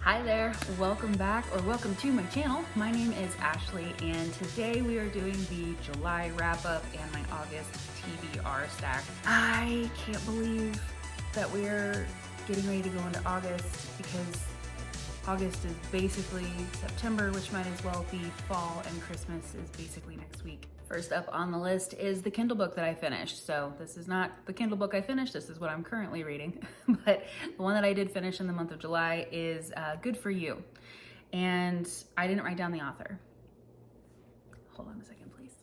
Hi there, welcome back or welcome to my channel. My name is Ashley and today we are doing the July wrap up and my August TBR stack. I can't believe that we're getting ready to go into August because August is basically September, which might as well be fall, and Christmas is basically next week. First up on the list is the Kindle book that I finished. So this is not the Kindle book I finished, this is what I'm currently reading. But the one that I did finish in the month of July is Good For You. And I didn't write down the author. Hold on a second, please.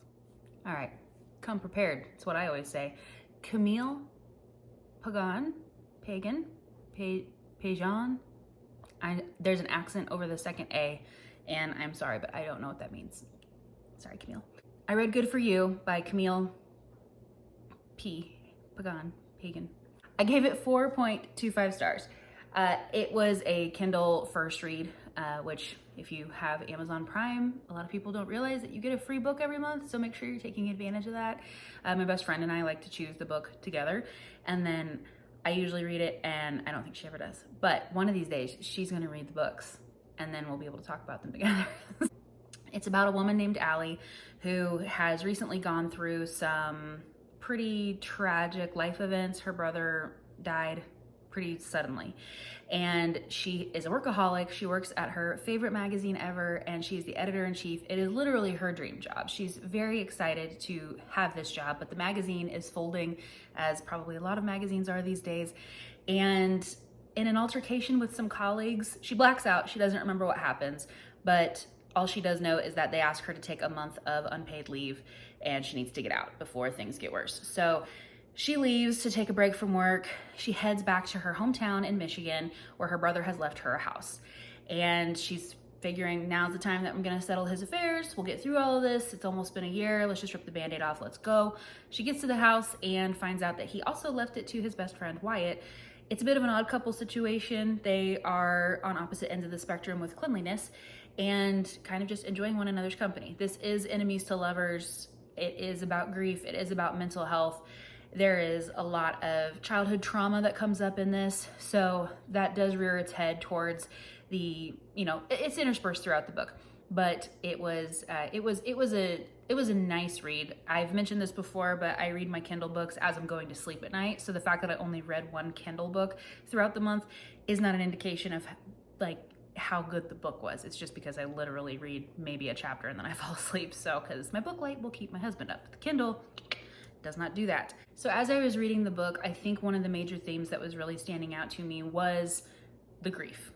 All right, come prepared. That's what I always say. Camille, Pagan, Pagan. There's an accent over the second A, and I'm sorry, but I don't know what that means. Sorry, Camille. I read Good For You by Camille Pagan. I gave it 4.25 stars. It was a Kindle first read, which if you have Amazon Prime, a lot of people don't realize that you get a free book every month, so make sure you're taking advantage of that. My best friend and I like to choose the book together, and then I usually read it, and I don't think she ever does. But one of these days, she's gonna read the books, and then we'll be able to talk about them together. It's about a woman named Allie who has recently gone through some pretty tragic life events. Her brother died pretty suddenly, and she is a workaholic. She works at her favorite magazine ever, and she's the editor-in-chief. It is literally her dream job. She's very excited to have this job, but the magazine is folding, as probably a lot of magazines are these days. And in an altercation with some colleagues, she blacks out. She doesn't remember what happens, but all she does know is that they ask her to take a month of unpaid leave, and she needs to get out before things get worse. So she leaves to take a break from work. She heads back to her hometown in Michigan, where her brother has left her a house. And she's figuring, now's the time that I'm gonna settle his affairs. We'll get through all of this. It's almost been a year. Let's just rip the Band-Aid off. Let's go. She gets to the house and finds out that he also left it to his best friend, Wyatt. It's a bit of an odd couple situation. They are on opposite ends of the spectrum with cleanliness and kind of just enjoying one another's company. This is enemies to lovers. It is about grief. It is about mental health. There is a lot of childhood trauma that comes up in this, so that does rear its head towards the, it's interspersed throughout the book. But it was a nice read. I've mentioned this before, but I read my Kindle books as I'm going to sleep at night. So the fact that I only read one Kindle book throughout the month is not an indication of how good the book was. It's just because I literally read maybe a chapter and then I fall asleep. So, because my book light will keep my husband up. The Kindle does not do that. So as I was reading the book, I think one of the major themes that was really standing out to me was the grief.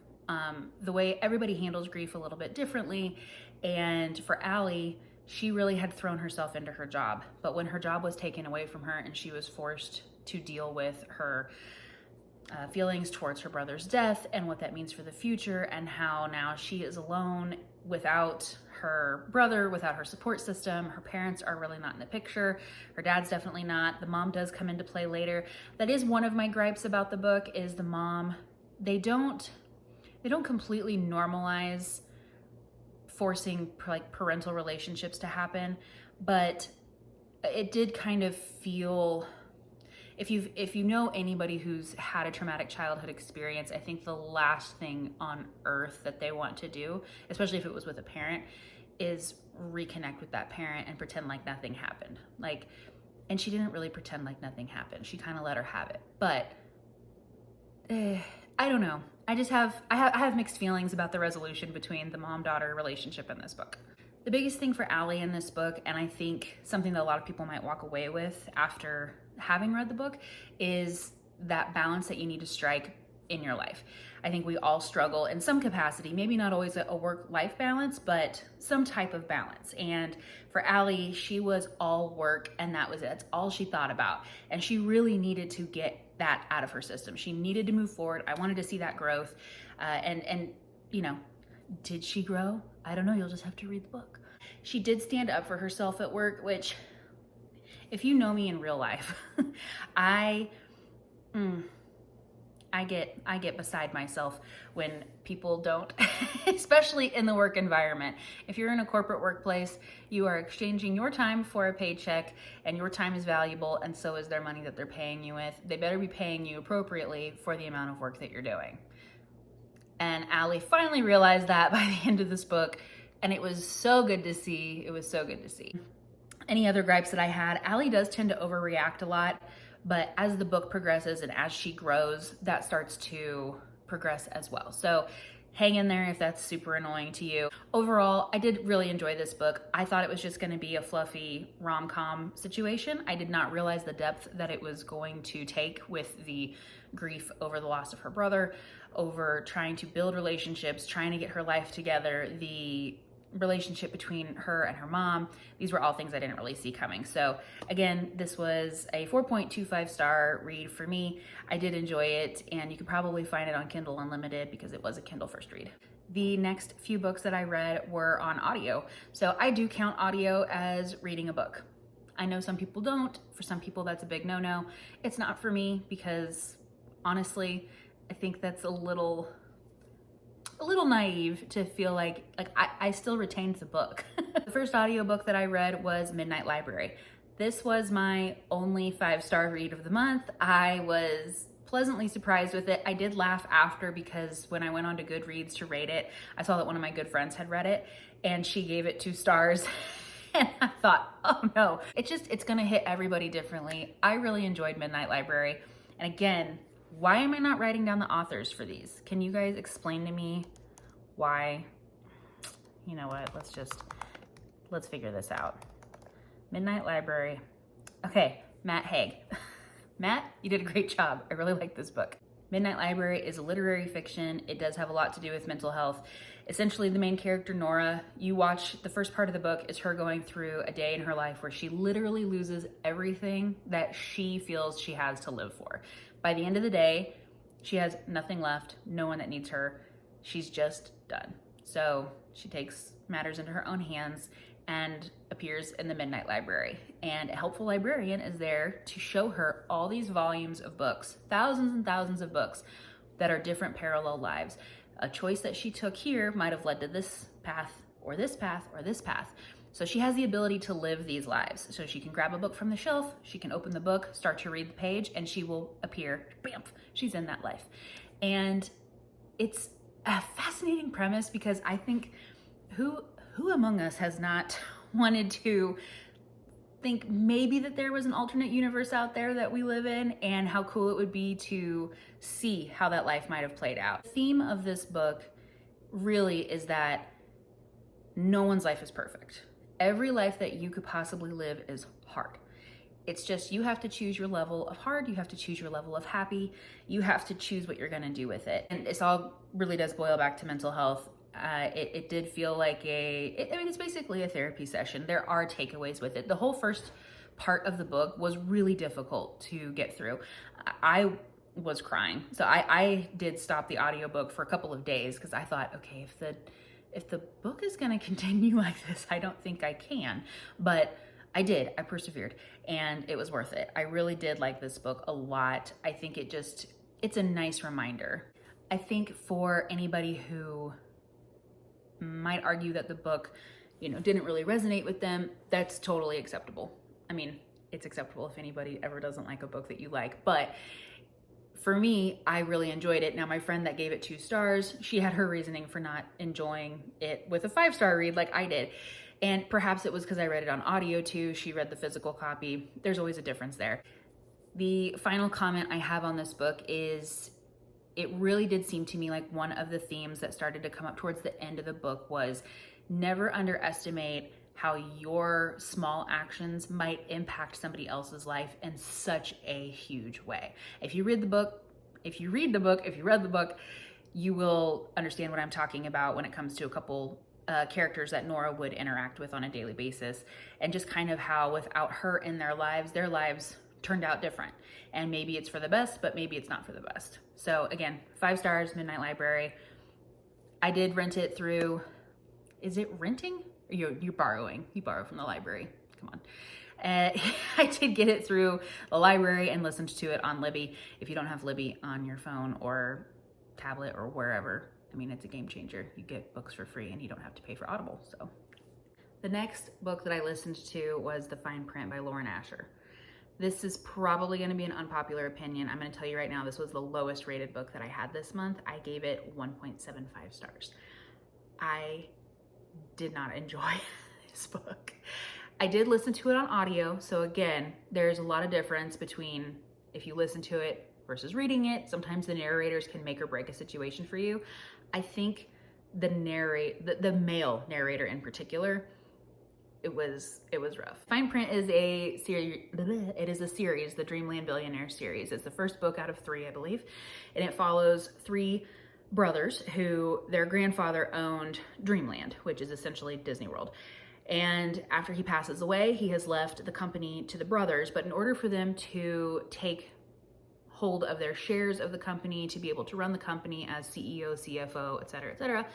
The way everybody handles grief a little bit differently. And for Allie, she really had thrown herself into her job. But when her job was taken away from her and she was forced to deal with her feelings towards her brother's death and what that means for the future, and how now she is alone without her brother, without her support system. Her parents are really not in the picture. Her dad's definitely not. The mom does come into play later. That is one of my gripes about the book, is the mom. They don't completely normalize forcing parental relationships to happen, but it did kind of feel, if you know anybody who's had a traumatic childhood experience, I think the last thing on earth that they want to do, especially if it was with a parent, is reconnect with that parent and pretend like nothing happened. And she didn't really pretend like nothing happened. She kind of let her have it. But I don't know. I have mixed feelings about the resolution between the mom-daughter relationship in this book. The biggest thing for Allie in this book, and I think something that a lot of people might walk away with after having read the book, is that balance that you need to strike in your life. I think we all struggle in some capacity, maybe not always a work-life balance, but some type of balance. And for Allie, she was all work, and that was it. That's all she thought about. And she really needed to get that out of her system. She needed to move forward. I wanted to see that growth. And did she grow? I don't know. You'll just have to read the book. She did stand up for herself at work, which, if you know me in real life, I get beside myself when people don't, especially in the work environment. If you're in a corporate workplace, you are exchanging your time for a paycheck, and your time is valuable, and so is their money that they're paying you with. They better be paying you appropriately for the amount of work that you're doing. And Allie finally realized that by the end of this book, and it was so good to see. It was so good to see. Any other gripes that I had, Allie does tend to overreact a lot, but as the book progresses and as she grows, that starts to progress as well. So hang in there if that's super annoying to you. Overall, I did really enjoy this book. I thought it was just gonna be a fluffy rom-com situation. I did not realize the depth that it was going to take with the grief over the loss of her brother, over trying to build relationships, trying to get her life together, the relationship between her and her mom. These were all things I didn't really see coming. So again, this was a 4.25 star read for me. I did enjoy it, and you can probably find it on Kindle Unlimited because it was a Kindle first read. The next few books that I read were on audio. So I do count audio as reading a book. I know some people don't. For some people, that's a big no-no. It's not for me because honestly, I think that's a little naive to feel like I still retained the book. The first audiobook that I read was Midnight Library. This was my only 5-star read of the month. I was pleasantly surprised with it. I did laugh after because when I went on to Goodreads to rate it, I saw that one of my good friends had read it and she gave it 2 stars. And I thought, oh no, it's gonna hit everybody differently. I really enjoyed Midnight Library. And again, why am I not writing down the authors for these? Can you guys explain to me why? You know what, let's figure this out. Midnight Library. Okay, Matt Haig. Matt, you did a great job. I really like this book. Midnight Library is a literary fiction. It does have a lot to do with mental health. Essentially, the main character, Nora, you watch the first part of the book is her going through a day in her life where she literally loses everything that she feels she has to live for. By the end of the day, she has nothing left, no one that needs her. She's just done. So she takes matters into her own hands and appears in the Midnight Library. And a helpful librarian is there to show her all these volumes of books, thousands and thousands of books that are different parallel lives. A choice that she took here might have led to this path or this path or this path. So she has the ability to live these lives. So she can grab a book from the shelf, she can open the book, start to read the page, and she will appear, bam, she's in that life. And it's a fascinating premise because I think who among us has not wanted to think maybe that there was an alternate universe out there that we live in and how cool it would be to see how that life might have played out. The theme of this book really is that no one's life is perfect. Every life that you could possibly live is hard. It's just you have to choose your level of hard, you have to choose your level of happy, you have to choose what you're gonna do with it. And this all really does boil back to mental health. It did feel like it's basically a therapy session. There are takeaways with it. The whole first part of the book was really difficult to get through. I was crying. So I did stop the audiobook for a couple of days because I thought, okay, if the book is gonna continue like this, I don't think I can. But I did, I persevered, and it was worth it. I really did like this book a lot. I think it's a nice reminder. I think for anybody who might argue that the book, didn't really resonate with them, that's totally acceptable. I mean, it's acceptable if anybody ever doesn't like a book that you like, but for me, I really enjoyed it. Now, my friend that gave it 2 stars, she had her reasoning for not enjoying it with a 5-star read like I did. And perhaps it was because I read it on audio too. She read the physical copy. There's always a difference there. The final comment I have on this book is it really did seem to me like one of the themes that started to come up towards the end of the book was never underestimate how your small actions might impact somebody else's life in such a huge way. If you read the book, you will understand what I'm talking about when it comes to a couple characters that Nora would interact with on a daily basis, and just kind of how without her in their lives turned out different. And maybe it's for the best, but maybe it's not for the best. So again, 5 stars, Midnight Library. I did rent it through, is it renting? Or you're borrowing, you borrow from the library, come on. I did get it through the library and listened to it on Libby. If you don't have Libby on your phone or tablet or wherever, I mean, it's a game changer. You get books for free and you don't have to pay for Audible, so. The next book that I listened to was The Fine Print by Lauren Asher. This is probably going to be an unpopular opinion. I'm going to tell you right now, this was the lowest rated book that I had this month. I gave it 1.75 stars. I did not enjoy this book. I did listen to it on audio. So again, there's a lot of difference between if you listen to it versus reading it. Sometimes the narrators can make or break a situation for you. I think the male narrator in particular, it was rough. Fine Print is a series. It is a series, the Dreamland Billionaire series. It's the first book out of 3, I believe, and it follows 3 brothers who their grandfather owned Dreamland, which is essentially Disney World. And after he passes away, he has left the company to the brothers. But in order for them to take hold of their shares of the company, to be able to run the company as CEO, CFO, etc.,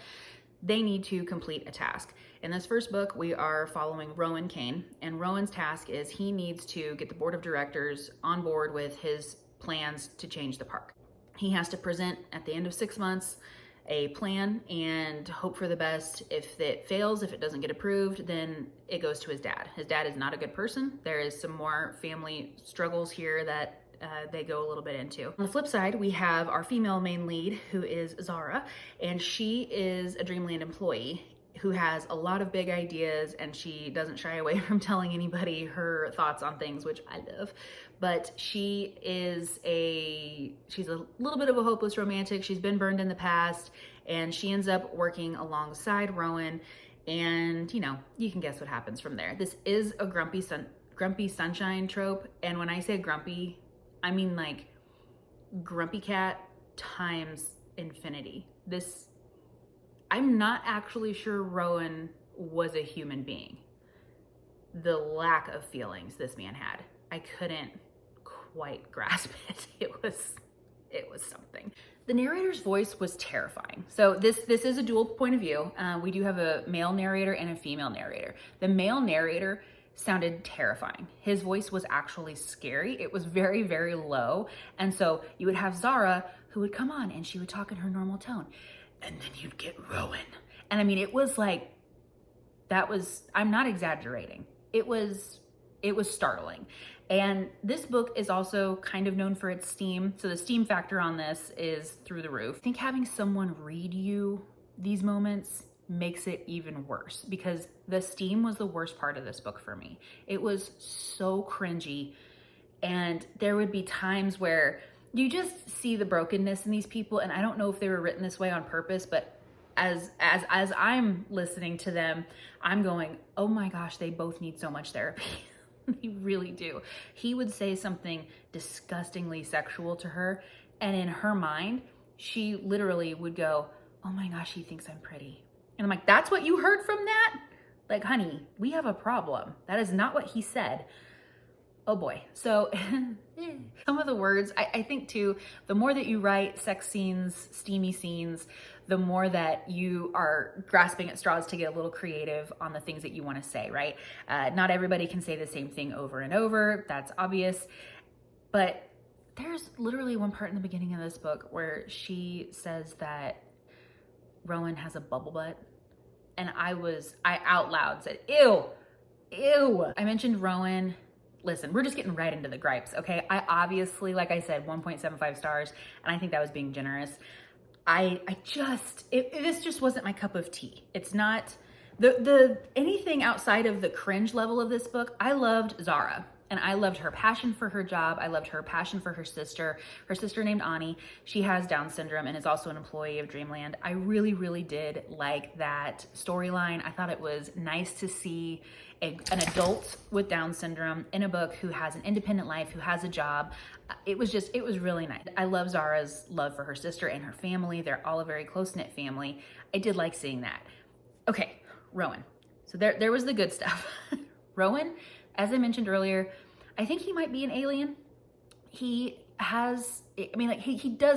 they need to complete a task. In this first book, we are following Rowan Kane, and Rowan's task is he needs to get the board of directors on board with his plans to change the park. He has to present at the end of 6 months a plan and hope for the best. If it fails, if it doesn't get approved, then it goes to his dad. His dad is not a good person. There is some more family struggles here that they go a little bit into. On the flip side, we have our female main lead, who is Zara, and she is a Dreamland employee who has a lot of big ideas, and she doesn't shy away from telling anybody her thoughts on things, which I love. But she's a little bit of a hopeless romantic. She's been burned in the past, and she ends up working alongside Rowan, and you can guess what happens from there. This is a grumpy sunshine trope, and when I say grumpy, I mean like grumpy cat times infinity. I'm not actually sure Rowan was a human being. The lack of feelings this man had, I couldn't quite grasp it. It was something. The narrator's voice was terrifying. So this is a dual point of view. We do have a male narrator and a female narrator. The male narrator sounded terrifying. His voice was actually scary. It was very, very low. And so you would have Zara who would come on and she would talk in her normal tone. And then you'd get Rowan. And I mean, it was like, I'm not exaggerating. It was startling. And this book is also kind of known for its steam. So the steam factor on this is through the roof. I think having someone read you these moments makes it even worse, because the steam was the worst part of this book for me. It was so cringy, and there would be times where you just see the brokenness in these people, and I don't know if they were written this way on purpose, but as I'm listening to them, I'm going, oh my gosh, they both need so much therapy. They really do. He would say something disgustingly sexual to her, and in her mind, she literally would go, oh my gosh, he thinks I'm pretty. And I'm like, that's what you heard from that? Like, honey, we have a problem. That is not what he said. Oh boy. So some of the words, I think too, the more that you write sex scenes, steamy scenes, the more that you are grasping at straws to get a little creative on the things that you want to say, right? Not everybody can say the same thing over and over. That's obvious. But there's literally one part in the beginning of this book where she says that Rowan has a bubble butt. And I out loud said, ew, ew. I mentioned Rowan. Listen, we're just getting right into the gripes, okay? I obviously, like I said, 1.75 stars, and I think that was being generous. This just wasn't my cup of tea. It's not, anything outside of the cringe level of this book, I loved Zara. And I loved her passion for her job. I loved her passion for her sister named Ani. She has Down syndrome and is also an employee of Dreamland. I really, really did like that storyline. I thought it was nice to see an adult with Down syndrome in a book who has an independent life, who has a job. It was really nice. I love Zara's love for her sister and her family. They're all a very close-knit family. I did like seeing that. Okay, Rowan. So there was the good stuff. Rowan, as I mentioned earlier, I think he might be an alien. He does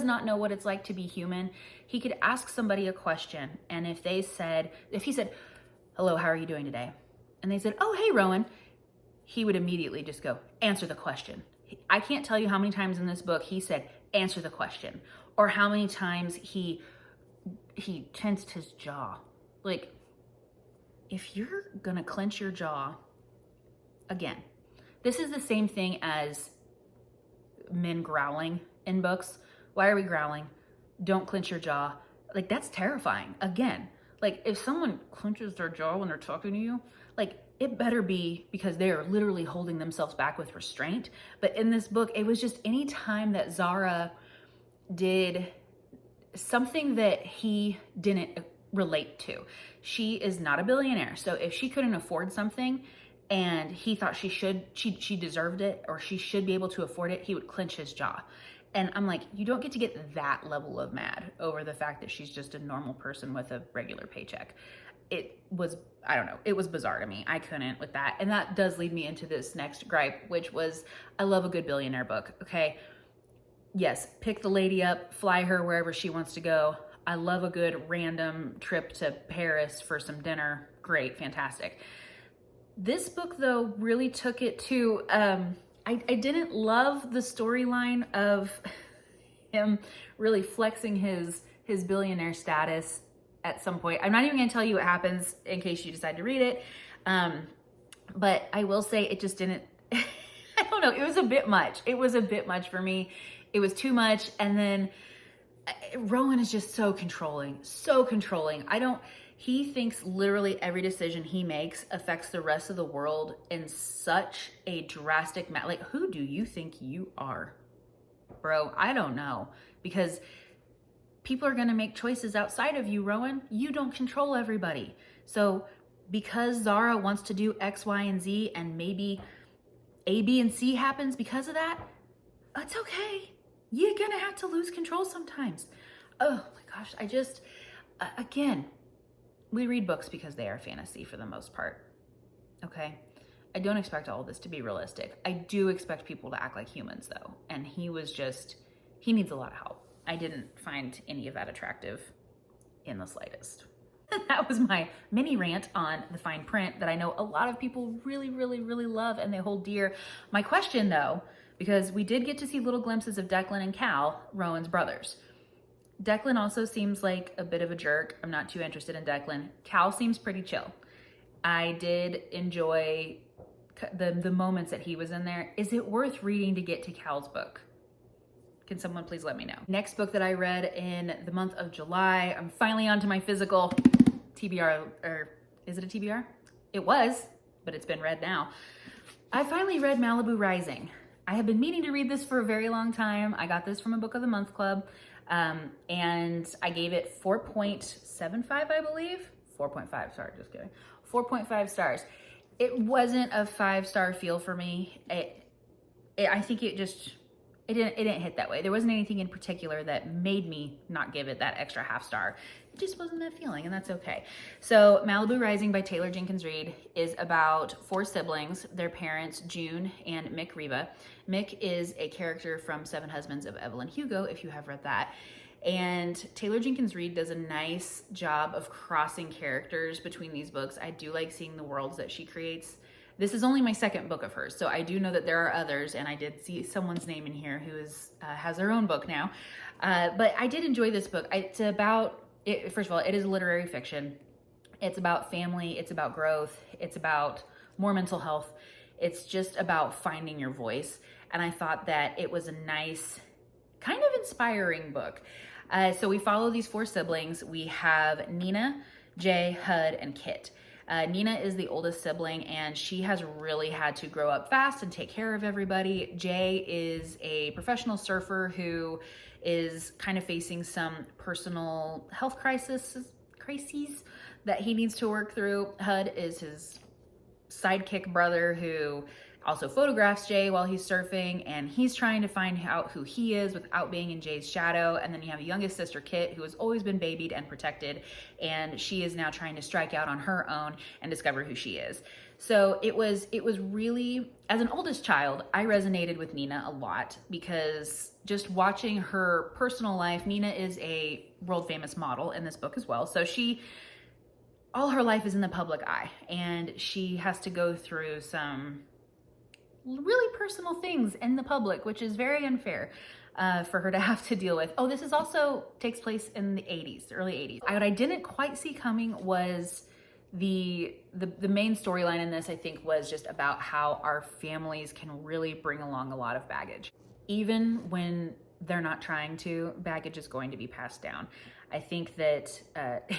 not know what it's like to be human. He could ask somebody a question, and if he said, hello, how are you doing today? And they said, oh, hey, Rowan, he would immediately just go, answer the question. I can't tell you how many times in this book he said, answer the question, or how many times he tensed his jaw. Like, if you're gonna clench your jaw, again, This is the same thing as men growling in books. Why are we growling? Don't clench your jaw. Like, that's terrifying. Again, like, if someone clenches their jaw when they're talking to you, like, it better be because they are literally holding themselves back with restraint. But in this book, it was just any time that Zara did something that he didn't relate to. She is not a billionaire. So if she couldn't afford something and he thought she deserved it, or she should be able to afford it, he would clench his jaw. And I'm like, you don't get to get that level of mad over the fact that she's just a normal person with a regular paycheck. It was, I don't know, it was bizarre to me. I couldn't with that. And that does lead me into this next gripe, which was, I love a good billionaire book, okay? Yes, pick the lady up, fly her wherever she wants to go. I love a good random trip to Paris for some dinner. Great, fantastic. This book, though, really took it to, I didn't love the storyline of him really flexing his billionaire status at some point. I'm not even gonna tell you what happens in case you decide to read it. But I will say it just didn't, I don't know, it was a bit much. It was a bit much for me. It was too much. And then Rowan is just so controlling, so controlling. He thinks literally every decision he makes affects the rest of the world in such a drastic manner. Like, who do you think you are, bro? I don't know, because people are gonna make choices outside of you, Rowan. You don't control everybody. So because Zara wants to do X, Y, and Z, and maybe A, B, and C happens because of that, it's okay. You're gonna have to lose control sometimes. Oh my gosh, again, we read books because they are fantasy for the most part, okay? I don't expect all of this to be realistic. I do expect people to act like humans, though, and he needs a lot of help. I didn't find any of that attractive in the slightest. That was my mini rant on the fine print that I know a lot of people really, really, really love and they hold dear. My question, though, because we did get to see little glimpses of Declan and Cal, Rowan's brothers. Declan also seems like a bit of a jerk. I'm not too interested in Declan. Cal seems pretty chill. I did enjoy the moments that he was in there. Is it worth reading to get to Cal's book? Can someone please let me know? Next book that I read in the month of July, I'm finally onto my physical TBR, or is it a TBR? It was, but it's been read now. I finally read Malibu Rising. I have been meaning to read this for a very long time. I got this from a Book of the Month Club, and I gave it 4.75, I believe. 4.5, sorry, just kidding. 4.5 stars. It wasn't a 5-star feel for me. I think it didn't hit that way. There wasn't anything in particular that made me not give it that extra half star. It just wasn't that feeling, and that's okay. So Malibu Rising by Taylor Jenkins Reid is about 4 siblings, their parents, June and Mick Riva. Mick is a character from Seven Husbands of Evelyn Hugo, if you have read that. And Taylor Jenkins Reid does a nice job of crossing characters between these books. I do like seeing the worlds that she creates. This is only my second book of hers, so I do know that there are others, and I did see someone's name in here who has their own book now. But I did enjoy this book. It's about, first of all, it is literary fiction. It's about family, it's about growth, it's about more mental health. It's just about finding your voice. And I thought that it was a nice, kind of inspiring book. So we follow these 4 siblings. We have Nina, Jay, Hud, and Kit. Nina is the oldest sibling, and she has really had to grow up fast and take care of everybody. Jay is a professional surfer who is kind of facing some personal health crises that he needs to work through. Hud is his sidekick brother who also photographs Jay while he's surfing, and he's trying to find out who he is without being in Jay's shadow. And then you have a youngest sister, Kit, who has always been babied and protected, and she is now trying to strike out on her own and discover who she is. So it was really, as an oldest child, I resonated with Nina a lot, because just watching her personal life, Nina is a world famous model in this book as well. So all her life is in the public eye, and she has to go through some really personal things in the public, which is very unfair for her to have to deal with. Oh, this is also takes place in the 80s, early 80s. What I didn't quite see coming was The main storyline in this, I think, was just about how our families can really bring along a lot of baggage. Even when they're not trying to, baggage is going to be passed down. I think that,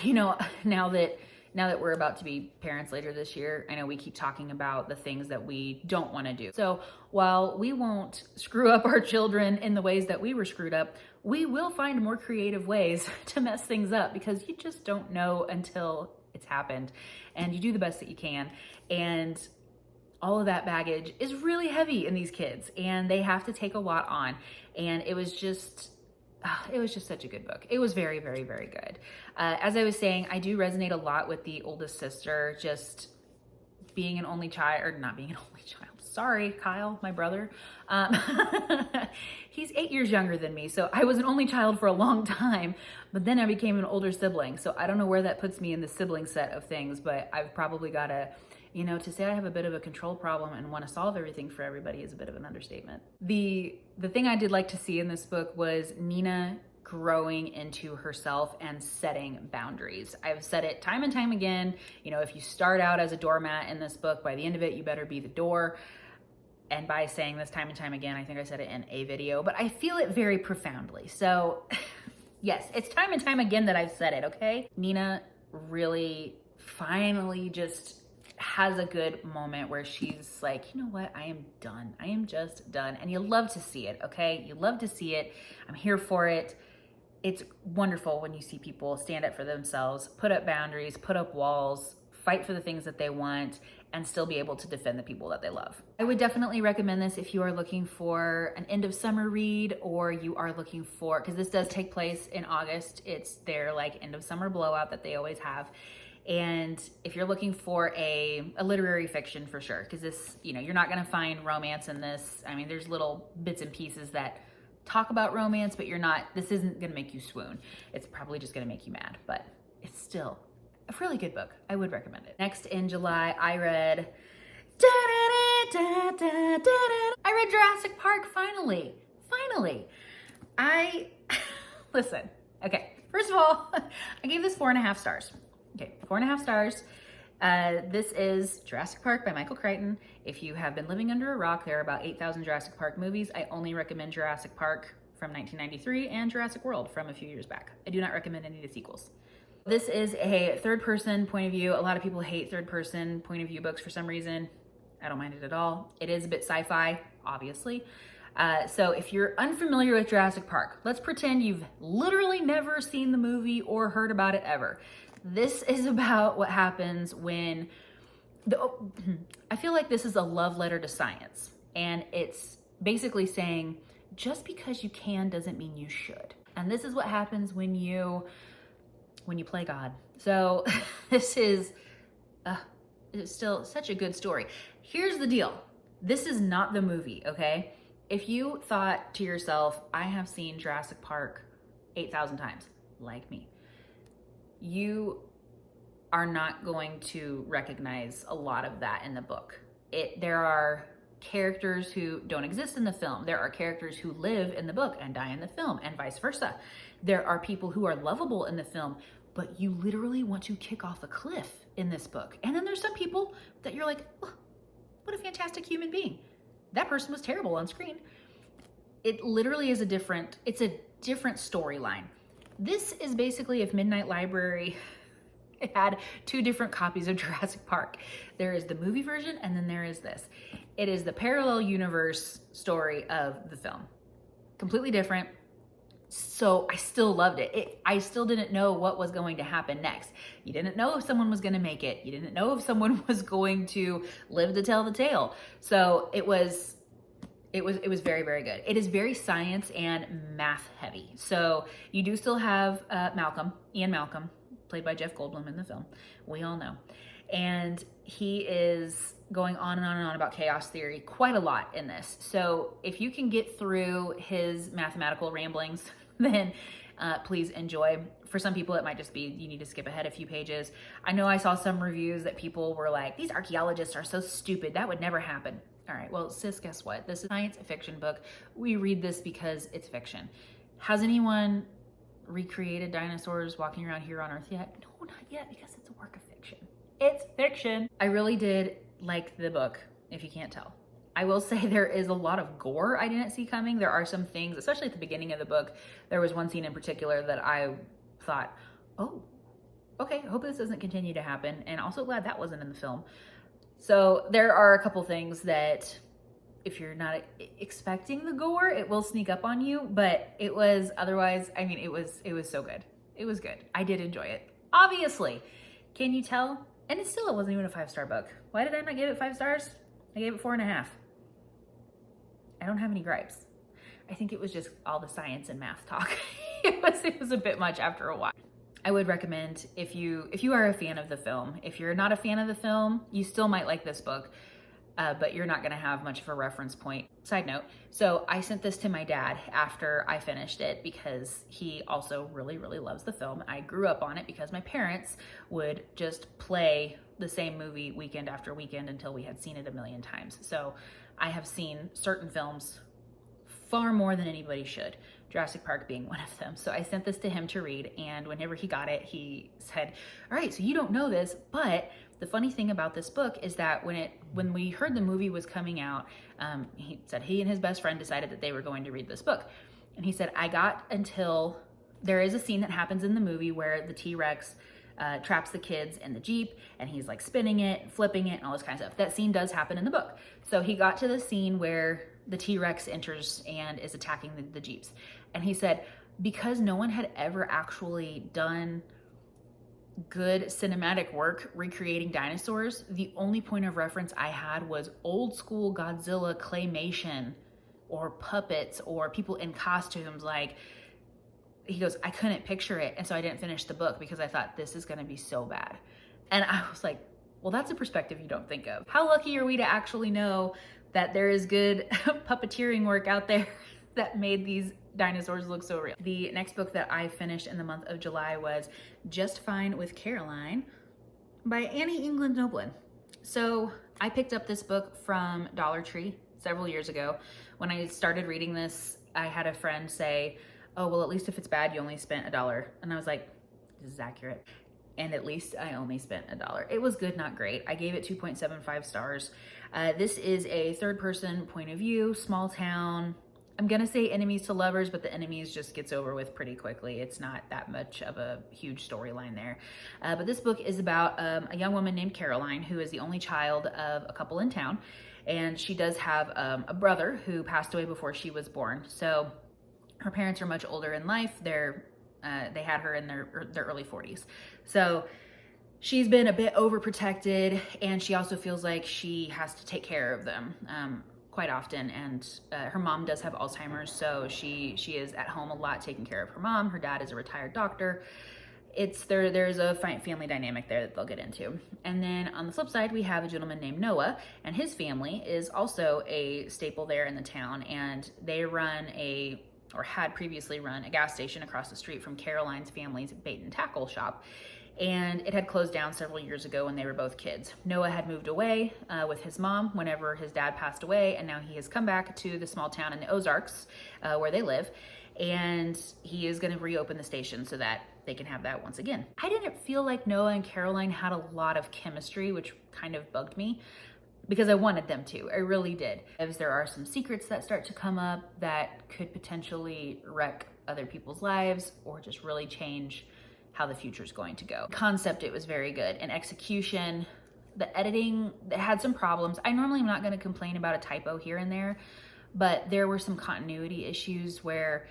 you know, now that we're about to be parents later this year, I know we keep talking about the things that we don't want to do. So while we won't screw up our children in the ways that we were screwed up, we will find more creative ways to mess things up, because you just don't know until it's happened, and you do the best that you can. And all of that baggage is really heavy in these kids, and they have to take a lot on. And it was just such a good book. It was very, very, very good. As I was saying, I do resonate a lot with the oldest sister, just being an only child, or not being an only child. Sorry, Kyle, my brother. He's 8 years younger than me, so I was an only child for a long time, but then I became an older sibling. So I don't know where that puts me in the sibling set of things, but I've probably got to, you know, to say I have a bit of a control problem and want to solve everything for everybody is a bit of an understatement. The thing I did like to see in this book was Nina growing into herself and setting boundaries. I've said it time and time again, you know, if you start out as a doormat in this book, by the end of it, you better be the door. And by saying this time and time again, I think I said it in a video, but I feel it very profoundly. So yes, it's time and time again that I've said it, okay? Nina really finally just has a good moment where she's like, you know what? I am done. I am just done. And you love to see it, okay? You love to see it. I'm here for it. It's wonderful when you see people stand up for themselves, put up boundaries, put up walls, fight for the things that they want, and still be able to defend the people that they love. I would definitely recommend this if you are looking for an end of summer read, or you are looking for, because this does take place in August. It's their like end of summer blowout that they always have. And if you're looking for a literary fiction, for sure, because this, you know, you're not gonna find romance in this. I mean, there's little bits and pieces that talk about romance, but this isn't gonna make you swoon. It's probably just gonna make you mad, but it's still a really good book. I would recommend it. Next in July, I read Jurassic Park, finally. Listen, okay, first of all, I gave this 4.5 stars. Okay, 4.5 stars. This is Jurassic Park by Michael Crichton. If you have been living under a rock, there are about 8,000 Jurassic Park movies. I only recommend Jurassic Park from 1993 and Jurassic World from a few years back. I do not recommend any of the sequels. This is a third-person point of view. A lot of people hate third-person point of view books for some reason. I don't mind it at all. It is a bit sci-fi, obviously. So if you're unfamiliar with Jurassic Park, let's pretend you've literally never seen the movie or heard about it ever. This is about what happens when I feel like this is a love letter to science. And it's basically saying, just because you can doesn't mean you should. And this is what happens when you play God. So this is it's still such a good story. Here's the deal. This is not the movie, okay? If you thought to yourself, I have seen Jurassic Park 8,000 times, like me, you are not going to recognize a lot of that in the book. There are characters who don't exist in the film. There are characters who live in the book and die in the film, and vice versa. There are people who are lovable in the film, but you literally want to kick off a cliff in this book. And then there's some people that you're like, oh, what a fantastic human being. That person was terrible on screen. It literally is a different storyline. This is basically if Midnight Library had 2 different copies of Jurassic Park. There is the movie version, and then there is this. It is the parallel universe story of the film. Completely different. So I still loved it. I still didn't know what was going to happen next. You didn't know if someone was going to make it. You didn't know if someone was going to live to tell the tale. So it was very, very good. It is very science and math heavy. So you do still have Ian Malcolm, played by Jeff Goldblum in the film. We all know. And he is going on and on and on about chaos theory quite a lot in this. So if you can get through his mathematical ramblings, then please enjoy. For some people, it might just be you need to skip ahead a few pages. I know I saw some reviews that people were like, these archaeologists are so stupid. That would never happen. All right, well, sis, guess what? This is a science fiction book. We read this because it's fiction. Has anyone recreated dinosaurs walking around here on Earth yet? No, not yet, because it's a work of fiction. It's fiction. I really did like the book, if you can't tell. I will say there is a lot of gore I didn't see coming. There are some things, especially at the beginning of the book, there was one scene in particular that I thought, oh, okay, I hope this doesn't continue to happen. And also glad that wasn't in the film. So there are a couple things that if you're not expecting the gore, it will sneak up on you, but it was otherwise, I mean, it was so good. It was good. I did enjoy it. Obviously, can you tell? And it wasn't even a 5-star book. Why did I not give it 5 stars? I gave it 4.5. I don't have any gripes. I think it was just all the science and math talk. It was a bit much after a while. I would recommend if you are a fan of the film. If you're not a fan of the film, you still might like this book, but you're not gonna have much of a reference point. Side note, so I sent this to my dad after I finished it because he also really, really loves the film. I grew up on it because my parents would just play the same movie weekend after weekend until we had seen it a million times. So I have seen certain films far more than anybody should, Jurassic Park being one of them. So I sent this to him to read, and whenever he got it, he said, all right, so you don't know this, but the funny thing about this book is that when we heard the movie was coming out, he said he and his best friend decided that they were going to read this book. And he said, I got until there is a scene that happens in the movie where the T-Rex traps the kids in the Jeep, and he's like spinning it, flipping it, and all this kind of stuff. That scene does happen in the book. So he got to the scene where the T-Rex enters and is attacking the Jeeps. And he said, because no one had ever actually done good cinematic work recreating dinosaurs, the only point of reference I had was old school Godzilla claymation or puppets or people in costumes. Like, he goes, I couldn't picture it. And so I didn't finish the book because I thought this is gonna be so bad. And I was like, well, that's a perspective you don't think of. How lucky are we to actually know that there is good puppeteering work out there that made these dinosaurs look so real. The next book that I finished in the month of July was Just Fine with Caroline by Annie England Noblin. So I picked up this book from Dollar Tree several years ago. When I started reading this, I had a friend say, oh, well, at least if it's bad, you only spent $1. And I was like, this is accurate. And at least I only spent $1. It was good, not great. I gave it 2.75 stars. This is a third-person point of view, small town. I'm gonna say enemies to lovers, but the enemies just gets over with pretty quickly. It's not that much of a huge storyline there. But this book is about a young woman named Caroline, who is the only child of a couple in town. And she does have a brother who passed away before she was born. So her parents are much older in life. They had her in their early 40s. So she's been a bit overprotected, and she also feels like she has to take care of them quite often. And her mom does have Alzheimer's, so she is at home a lot taking care of her mom. Her dad is a retired doctor. There's a family dynamic there that they'll get into. And then on the flip side, we have a gentleman named Noah, and his family is also a staple there in the town, and they had previously run a gas station across the street from Caroline's family's bait and tackle shop. And it had closed down several years ago when they were both kids. Noah had moved away with his mom whenever his dad passed away, and now he has come back to the small town in the Ozarks where they live, and he is gonna reopen the station so that they can have that once again. I didn't feel like Noah and Caroline had a lot of chemistry, which kind of bugged me, because I wanted them to. I really did. As there are some secrets that start to come up that could potentially wreck other people's lives or just really change how the future is going to go. Concept, it was very good. And execution, the editing, it had some problems. I normally am not going to complain about a typo here and there, but there were some continuity issues where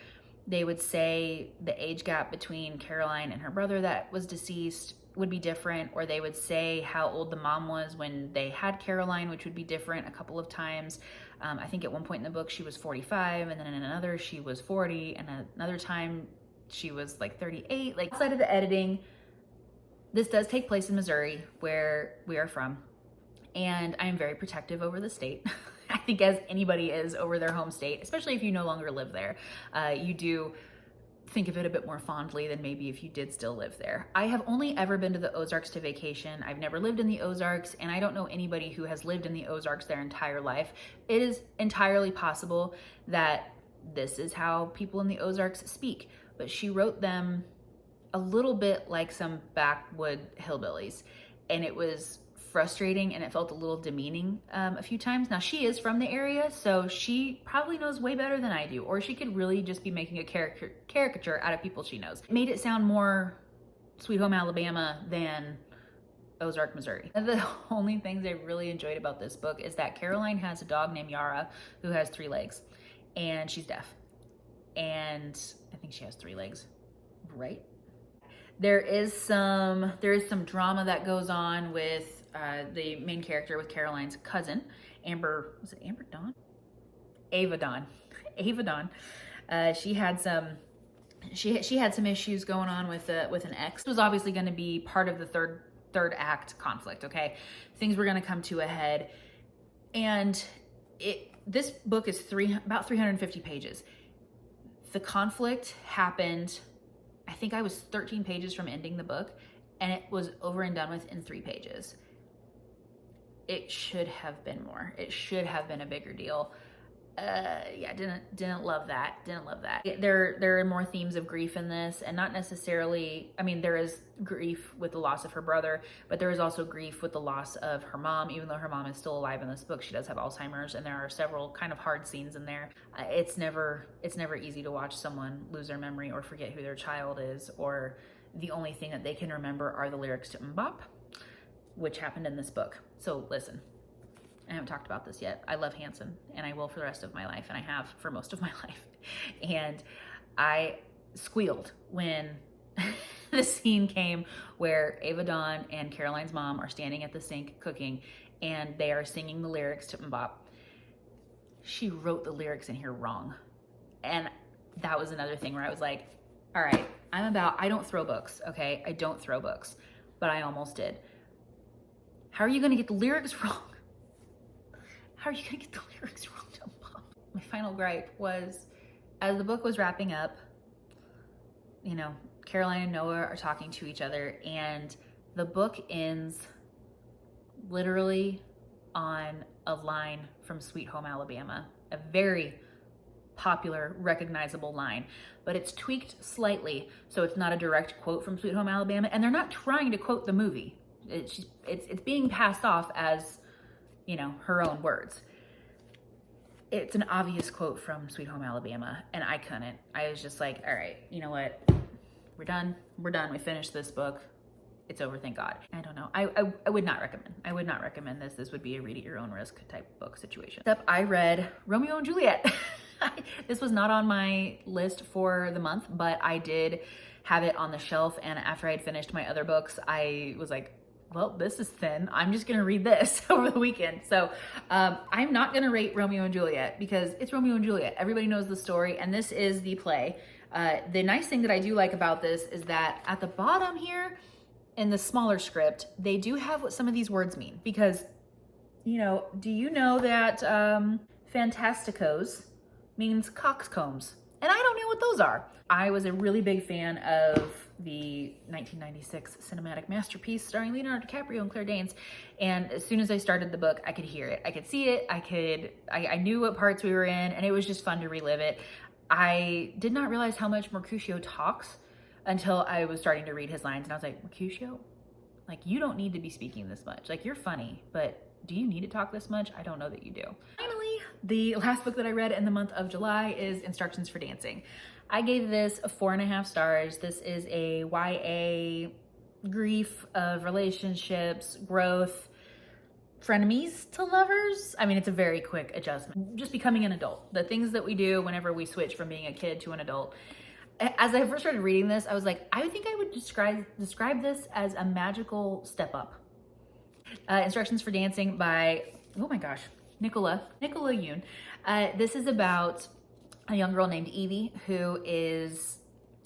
they would say the age gap between Caroline and her brother that was deceased would be different, or they would say how old the mom was when they had Caroline, which would be different a couple of times. I think at one point in the book she was 45, and then in another she was 40, and another time she was like 38. Like, outside of the editing, this does take place in Missouri, where we are from, and I am very protective over the state. I think as anybody is over their home state, especially if you no longer live there, you do think of it a bit more fondly than maybe if you did still live there. I have only ever been to the Ozarks to vacation. I've never lived in the Ozarks, and I don't know anybody who has lived in the Ozarks their entire life. It is entirely possible that this is how people in the Ozarks speak, but she wrote them a little bit like some backwood hillbillies. and it was frustrating and it felt a little demeaning a few times. Now she is from the area, so she probably knows way better than I do, or she could really just be making a caricature out of people she knows. It made it sound more Sweet Home Alabama than Ozark, Missouri. One of the only things I really enjoyed about this book is that Caroline has a dog named Yara who has 3 legs, and she's deaf. And I think she has 3 legs, right? There is some drama that goes on with the main character, with Caroline's cousin, Amber. Was it Amber Dawn? Ava Dawn. Ava Dawn. She had some issues going on with an ex. It was obviously going to be part of the third act conflict. Okay, things were going to come to a head, and this book is about 350 pages. The conflict happened, I think I was 13 pages from ending the book, and it was over and done with in 3 pages. It should have been more. It should have been a bigger deal. Yeah, didn't love that. Didn't love that. There are more themes of grief in this, and not necessarily, I mean, there is grief with the loss of her brother, but there is also grief with the loss of her mom. Even though her mom is still alive in this book, she does have Alzheimer's, and there are several kind of hard scenes in there. It's never easy to watch someone lose their memory or forget who their child is, or the only thing that they can remember are the lyrics to Mbop, which happened in this book. So listen, I haven't talked about this yet. I love Hanson, and I will for the rest of my life, and I have for most of my life. And I squealed when the scene came where Ava Dawn and Caroline's mom are standing at the sink cooking, and they are singing the lyrics to Mbop. She wrote the lyrics in here wrong. And that was another thing where I was like, all right, I don't throw books, okay? I don't throw books, but I almost did. How are you gonna get the lyrics wrong? How are you gonna get the lyrics wrong to Mbop? My final gripe was, as the book was wrapping up, you know, Caroline and Noah are talking to each other, and the book ends literally on a line from Sweet Home Alabama, a very popular, recognizable line, but it's tweaked slightly so it's not a direct quote from Sweet Home Alabama, and they're not trying to quote the movie. It's being passed off as, you know, her own words. It's an obvious quote from Sweet Home Alabama, and I couldn't. I was just like, all right, you know what? We're done. We finished this book. It's over, thank God. I don't know. I would not recommend. I would not recommend this. This would be a read at your own risk type book situation. Except I read Romeo and Juliet. This was not on my list for the month, but I did have it on the shelf, and after I had finished my other books, I was like, well, this is thin. I'm just gonna read this over the weekend. So I'm not gonna rate Romeo and Juliet because it's Romeo and Juliet. Everybody knows the story, and this is the play. The nice thing that I do like about this is that at the bottom here, in the smaller script, they do have what some of these words mean. Because, you know, do you know that fantasticos means coxcombs? And I don't know what those are. I was a really big fan of the 1996 cinematic masterpiece starring Leonardo DiCaprio and Claire Danes. And as soon as I started the book, I could hear it. I could see it. I knew what parts we were in, and it was just fun to relive it. I did not realize how much Mercutio talks until I was starting to read his lines, and I was like, Mercutio? Like, you don't need to be speaking this much. Like, you're funny, but do you need to talk this much? I don't know that you do. Finally, the last book that I read in the month of July is Instructions for Dancing. I gave this 4.5 stars. This is a YA grief of relationships, growth, frenemies to lovers. I mean, it's a very quick adjustment. Just becoming an adult. The things that we do whenever we switch from being a kid to an adult. As I first started reading this, I was like, I think I would describe this as a magical step up. Instructions for Dancing by, oh my gosh, Nicola Yoon. This is about a young girl named Evie who is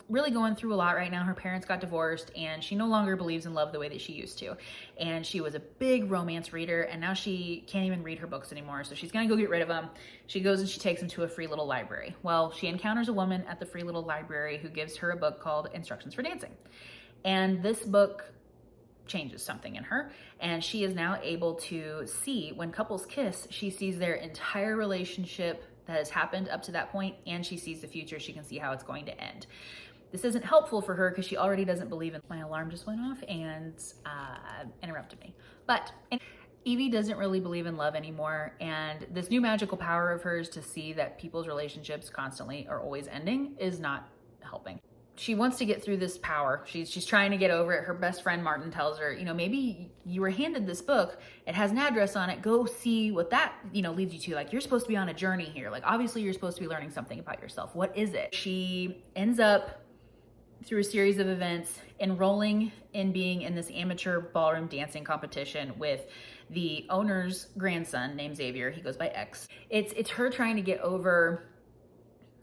really going through a lot right now. Her parents got divorced, and she no longer believes in love the way that she used to. And she was a big romance reader, and now she can't even read her books anymore. So she's gonna go get rid of them. She goes and she takes them to a free little library. Well, she encounters a woman at the free little library who gives her a book called Instructions for Dancing. And this book changes something in her, and she is now able to see when couples kiss, she sees their entire relationship that has happened up to that point, and she sees the future. She can see how it's going to end. This isn't helpful for her because she already doesn't believe in. My alarm just went off and interrupted me. But Evie doesn't really believe in love anymore, and this new magical power of hers to see that people's relationships constantly are always ending is not helping. She wants to get through this power. She's trying to get over it. Her best friend Martin tells her, you know, maybe you were handed this book. It has an address on it. Go see what that, you know, leads you to. Like, you're supposed to be on a journey here. Like, obviously you're supposed to be learning something about yourself. What is it? She ends up, through a series of events, enrolling in being in this amateur ballroom dancing competition with the owner's grandson named Xavier. He goes by X. It's her trying to get over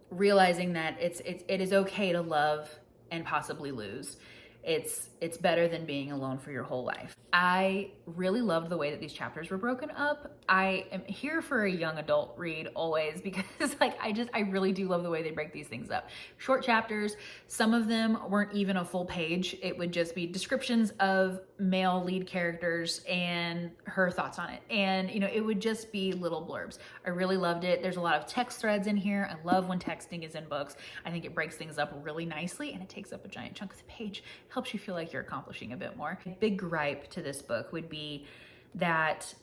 realizing that it is okay to love and possibly lose. It's better than being alone for your whole life. I really loved the way that these chapters were broken up. I am here for a young adult read always, because like I really do love the way they break these things up. Short chapters, some of them weren't even a full page. It would just be descriptions of male lead characters and her thoughts on it. And you know, it would just be little blurbs. I really loved it. There's a lot of text threads in here. I love when texting is in books. I think it breaks things up really nicely, and it takes up a giant chunk of the page. Helps you feel like you're accomplishing a bit more. A big gripe to this book would be that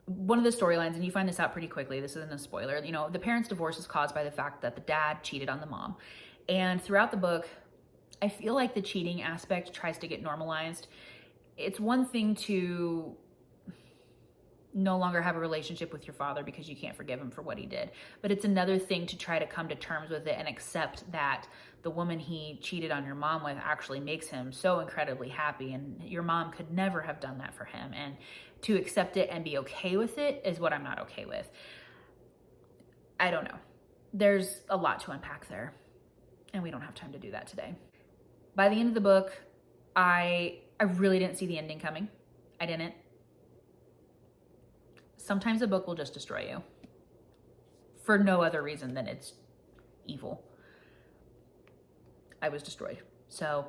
one of the storylines, and you find this out pretty quickly, this isn't a spoiler, you know, the parents' divorce is caused by the fact that the dad cheated on the mom. And throughout the book, I feel like the cheating aspect tries to get normalized. It's one thing to no longer have a relationship with your father because you can't forgive him for what he did. But it's another thing to try to come to terms with it and accept that the woman he cheated on your mom with actually makes him so incredibly happy, and your mom could never have done that for him. And to accept it and be okay with it is what I'm not okay with. I don't know. There's a lot to unpack there, and we don't have time to do that today. By the end of the book, I really didn't see the ending coming. I didn't. Sometimes a book will just destroy you for no other reason than it's evil. I was destroyed. So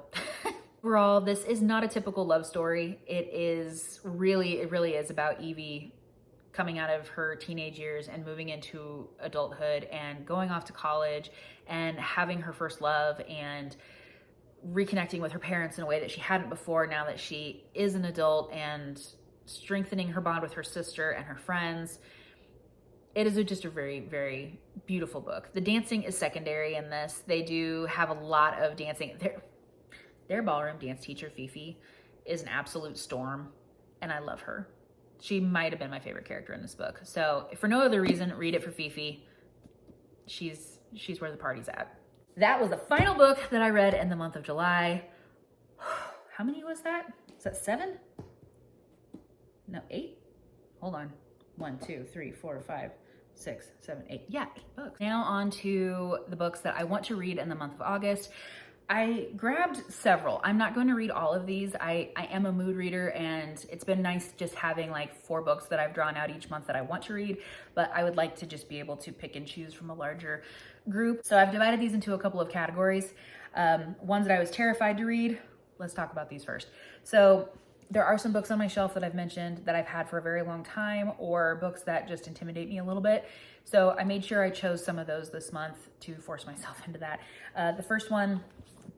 overall, this is not a typical love story. It really is about Evie coming out of her teenage years and moving into adulthood and going off to college and having her first love and reconnecting with her parents in a way that she hadn't before now that she is an adult, and strengthening her bond with her sister and her friends. It is just a very, very beautiful book. The dancing is secondary in this. They do have a lot of dancing. Their ballroom dance teacher, Fifi, is an absolute storm, and I love her. She might have been my favorite character in this book. So if for no other reason, read it for Fifi. She's where the party's at. That was the final book that I read in the month of July. How many was that? Is that 7? No, 8? Hold on. 1, 2, 3, 4, 5, 6, 7, 8. Yeah, 8 books. Now on to the books that I want to read in the month of August. I grabbed several. I'm not going to read all of these. I am a mood reader, and it's been nice just having like 4 books that I've drawn out each month that I want to read, but I would like to just be able to pick and choose from a larger group. So I've divided these into a couple of categories. Ones that I was terrified to read. Let's talk about these first. So there are some books on my shelf that I've mentioned that I've had for a very long time, or books that just intimidate me a little bit. So I made sure I chose some of those this month to force myself into that. The first one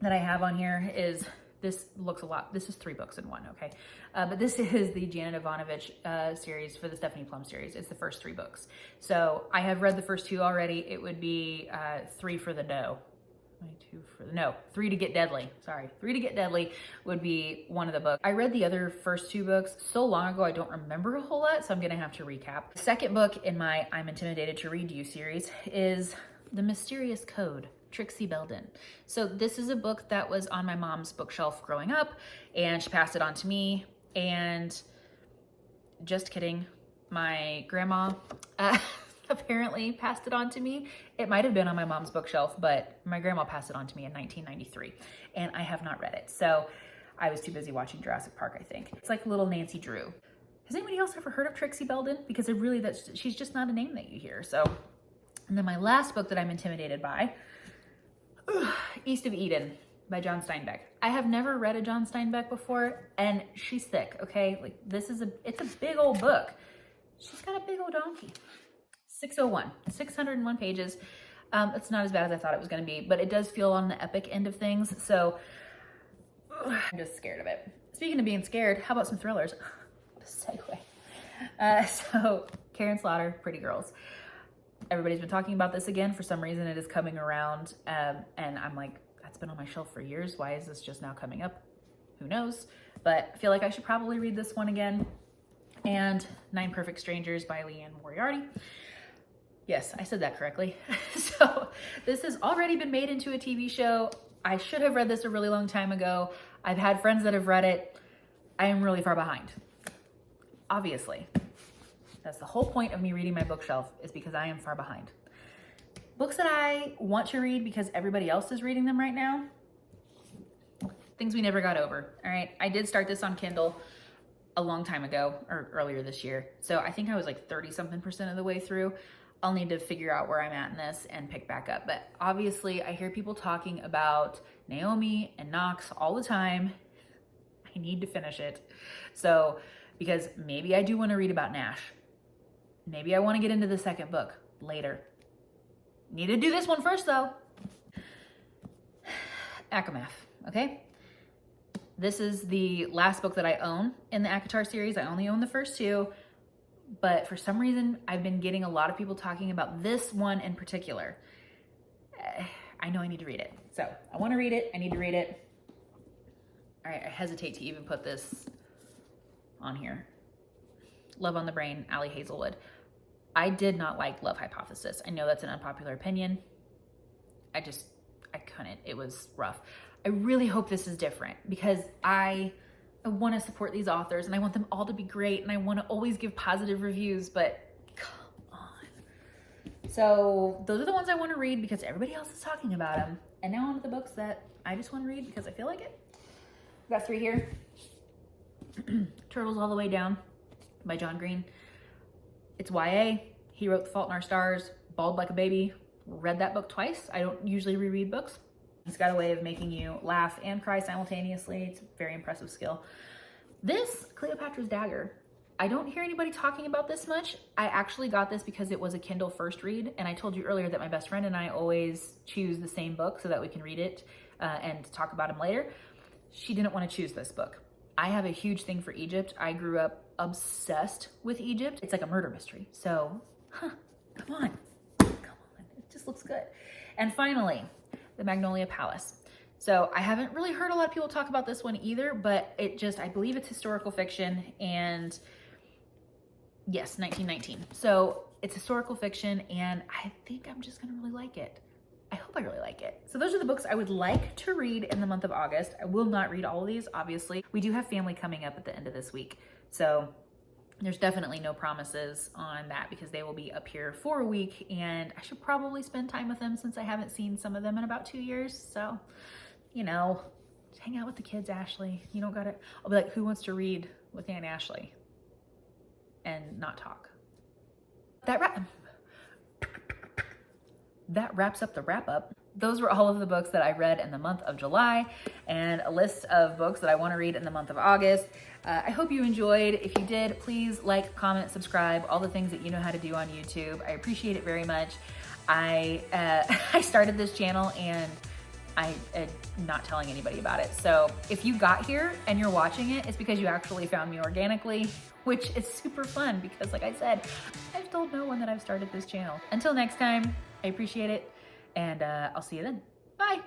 that I have on here is, this looks a lot, this is 3 books in one, okay? But this is the Janet Ivanovich series for the Stephanie Plum series. It's the first 3 books. So I have read the first 2 already. It would be 3 for the no. 3 to Get Deadly. Sorry, 3 to Get Deadly would be one of the books. I read the other first 2 books so long ago I don't remember a whole lot, so I'm gonna have to recap. The second book in my I'm Intimidated to Read You series is The Mysterious Code, Trixie Belden. So this is a book that was on my mom's bookshelf growing up, and she passed it on to me, and just kidding, my grandma apparently passed it on to me. It might have been on my mom's bookshelf, but my grandma passed it on to me in 1993, and I have not read it. So I was too busy watching Jurassic Park, I think. It's like little Nancy Drew. Has anybody else ever heard of Trixie Belden? Because she's just not a name that you hear. So, and then my last book that I'm intimidated by, East of Eden by John Steinbeck. I have never read a John Steinbeck before, and she's thick, okay? Like, it's a big old book. She's got a big old donkey. 601 pages. It's not as bad as I thought it was going to be, but it does feel on the epic end of things. So I'm just scared of it. Speaking of being scared, how about some thrillers? Segue. So Karen Slaughter, Pretty Girls. Everybody's been talking about this again. For some reason, it is coming around. And I'm like, that's been on my shelf for years. Why is this just now coming up? Who knows? But I feel like I should probably read this one again. And 9 Perfect Strangers by Leanne Moriarty. Yes, I said that correctly. So this has already been made into a TV show. I should have read this a really long time ago. I've had friends that have read it. I am really far behind. Obviously. That's the whole point of me reading my bookshelf, is because I am far behind. Books that I want to read because everybody else is reading them right now. Things we never got over. All right. I did start this on Kindle a long time ago, or earlier this year. So I think I was like 30-something% of the way through. I'll need to figure out where I'm at in this and pick back up. But obviously I hear people talking about Naomi and Knox all the time. I need to finish it. So, because maybe I do want to read about Nash. Maybe I want to get into the second book later. Need to do this one first though. Akamath, okay? This is the last book that I own in the ACOTAR series. I only own the first 2. But for some reason, I've been getting a lot of people talking about this one in particular. I know I need to read it. So I want to read it. I need to read it. All right, I hesitate to even put this on here. Love on the Brain, Allie Hazelwood. I did not like Love Hypothesis. I know that's an unpopular opinion. I couldn't. It was rough. I really hope this is different because I want to support these authors and I want them all to be great and I want to always give positive reviews, but come on. So those are the ones I want to read because everybody else is talking about them. And now on to the books that I just want to read because I feel like it. I've got 3 here. Turtles All the Way Down by John Green. It's YA. He wrote The Fault in Our Stars, Bawled Like a Baby. Read that book twice. I don't usually reread books. He's got a way of making you laugh and cry simultaneously. It's a very impressive skill. This, Cleopatra's Dagger, I don't hear anybody talking about this much. I actually got this because it was a Kindle first read. And I told you earlier that my best friend and I always choose the same book so that we can read it and talk about them later. She didn't want to choose this book. I have a huge thing for Egypt. I grew up obsessed with Egypt. It's like a murder mystery. So, come on. It just looks good. And finally, The Magnolia Palace. So I haven't really heard a lot of people talk about this one either, but I believe it's historical fiction and yes, 1919. So it's historical fiction and I think I'm just gonna really like it. I hope I really like it. So those are the books I would like to read in the month of August. I will not read all of these, obviously. We do have family coming up at the end of this week. So there's definitely no promises on that because they will be up here for a week and I should probably spend time with them since I haven't seen some of them in about 2 years. So, you know, just hang out with the kids, Ashley. You don't gotta, I'll be like, who wants to read with Aunt Ashley and not talk? That wraps up the wrap up. Those were all of the books that I read in the month of July and a list of books that I want to read in the month of August. I hope you enjoyed. If you did, please like, comment, subscribe, all the things that you know how to do on YouTube. I appreciate it very much. I started this channel and I'm not telling anybody about it. So if you got here and you're watching it, it's because you actually found me organically, which is super fun because like I said, I've told no one that I've started this channel. Until next time, I appreciate it and I'll see you then. Bye.